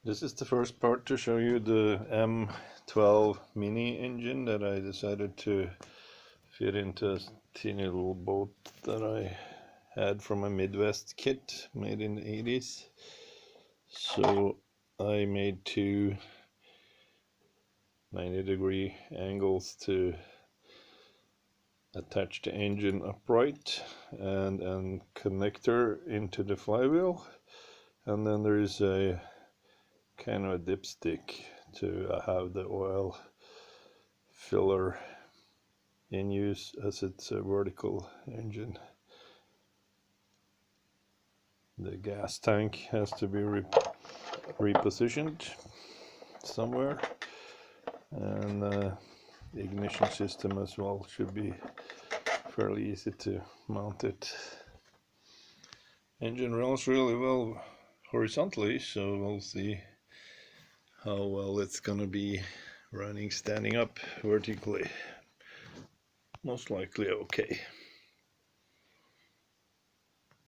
This is the first part to show you the M12 mini engine that I decided to fit into a teeny little boat that I had from a Midwest kit made in the 80s. So I made two 90-degree angles to attach the engine upright and a connector into the flywheel, and then there is a kind of a dipstick to have the oil filler in use as it's a vertical engine. The gas tank has to be repositioned somewhere, and the ignition system as well should be fairly easy to mount it. Engine runs really well horizontally, so we'll see how well it's gonna be running standing up vertically. Most likely okay.